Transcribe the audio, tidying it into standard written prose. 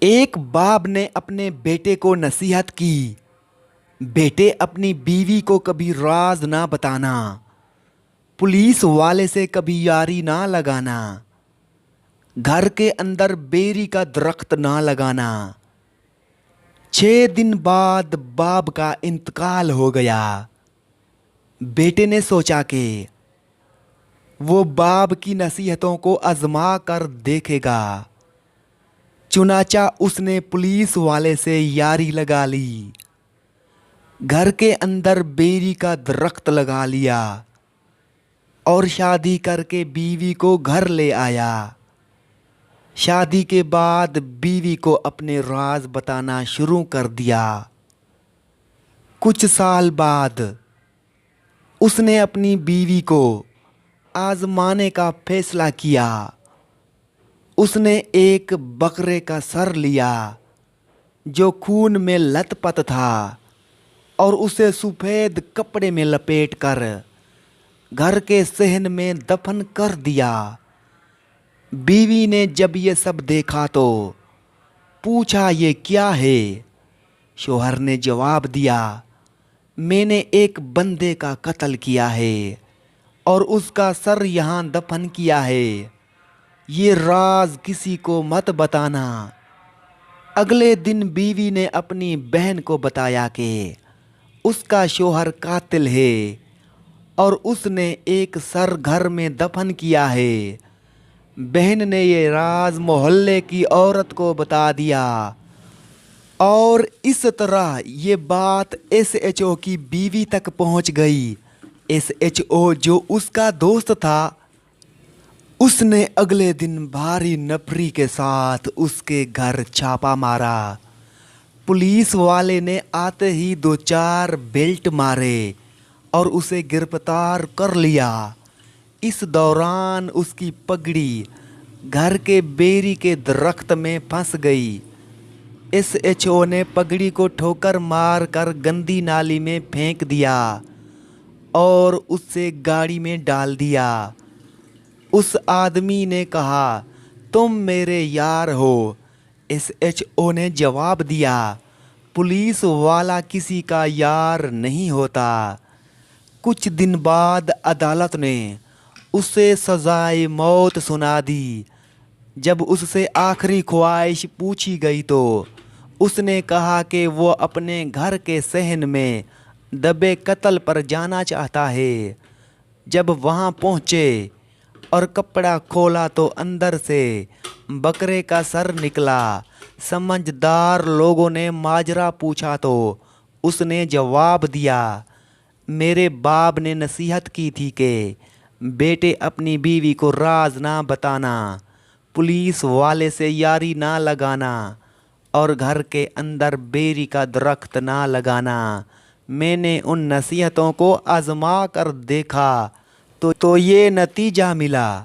ایک باپ نے اپنے بیٹے کو نصیحت کی، بیٹے اپنی بیوی کو کبھی راز نہ بتانا، پولیس والے سے کبھی یاری نہ لگانا، گھر کے اندر بیری کا درخت نہ لگانا۔ 6 دن بعد باپ کا انتقال ہو گیا۔ بیٹے نے سوچا کہ وہ باپ کی نصیحتوں کو آزما کر دیکھے گا۔ چنانچہ اس نے پولیس والے سے یاری لگا لی، گھر کے اندر بیری کا درخت لگا لیا اور شادی کر کے بیوی کو گھر لے آیا۔ شادی کے بعد بیوی کو اپنے راز بتانا شروع کر دیا۔ کچھ سال بعد اس نے اپنی بیوی کو آزمانے کا فیصلہ کیا۔ اس نے ایک بکرے کا سر لیا جو خون میں لت پت تھا اور اسے سفید کپڑے میں لپیٹ کر گھر کے صحن میں دفن کر دیا۔ بیوی نے جب یہ سب دیکھا تو پوچھا، یہ کیا ہے؟ شوہر نے جواب دیا، میں نے ایک بندے کا قتل کیا ہے اور اس کا سر یہاں دفن کیا ہے۔ یہ راز کسی کو مت بتانا۔ اگلے دن بیوی نے اپنی بہن کو بتایا کہ اس کا شوہر قاتل ہے اور اس نے ایک سر گھر میں دفن کیا ہے۔ بہن نے یہ راز محلے کی عورت کو بتا دیا اور اس طرح یہ بات ایس ایچ او کی بیوی تک پہنچ گئی۔ ایس ایچ او جو اس کا دوست تھا، اس نے اگلے دن بھاری نفری کے ساتھ اس کے گھر چھاپا مارا۔ پولیس والے نے آتے ہی 2-4 بیلٹ مارے اور اسے گرفتار کر لیا۔ اس دوران اس کی پگڑی گھر کے بیری کے درخت میں پھنس گئی۔ ایس ایچ او نے پگڑی کو ٹھوکر مار کر گندی نالی میں پھینک دیا اور اس سے گاڑی میں ڈال دیا۔ اس آدمی نے کہا، تم میرے یار ہو؟ ایس ایچ او نے جواب دیا، پولیس والا کسی کا یار نہیں ہوتا۔ کچھ دن بعد عدالت نے اسے سزائے موت سنا دی۔ جب اس سے آخری خواہش پوچھی گئی تو اس نے کہا کہ وہ اپنے گھر کے صحن میں دبے قتل پر جانا چاہتا ہے۔ جب وہاں پہنچے اور کپڑا کھولا تو اندر سے بکرے کا سر نکلا۔ سمجھدار لوگوں نے ماجرا پوچھا تو اس نے جواب دیا، میرے باپ نے نصیحت کی تھی کہ بیٹے اپنی بیوی کو راز نہ بتانا، پولیس والے سے یاری نہ لگانا اور گھر کے اندر بیری کا درخت نہ لگانا۔ میں نے ان نصیحتوں کو آزما کر دیکھا تو یہ نتیجہ ملا۔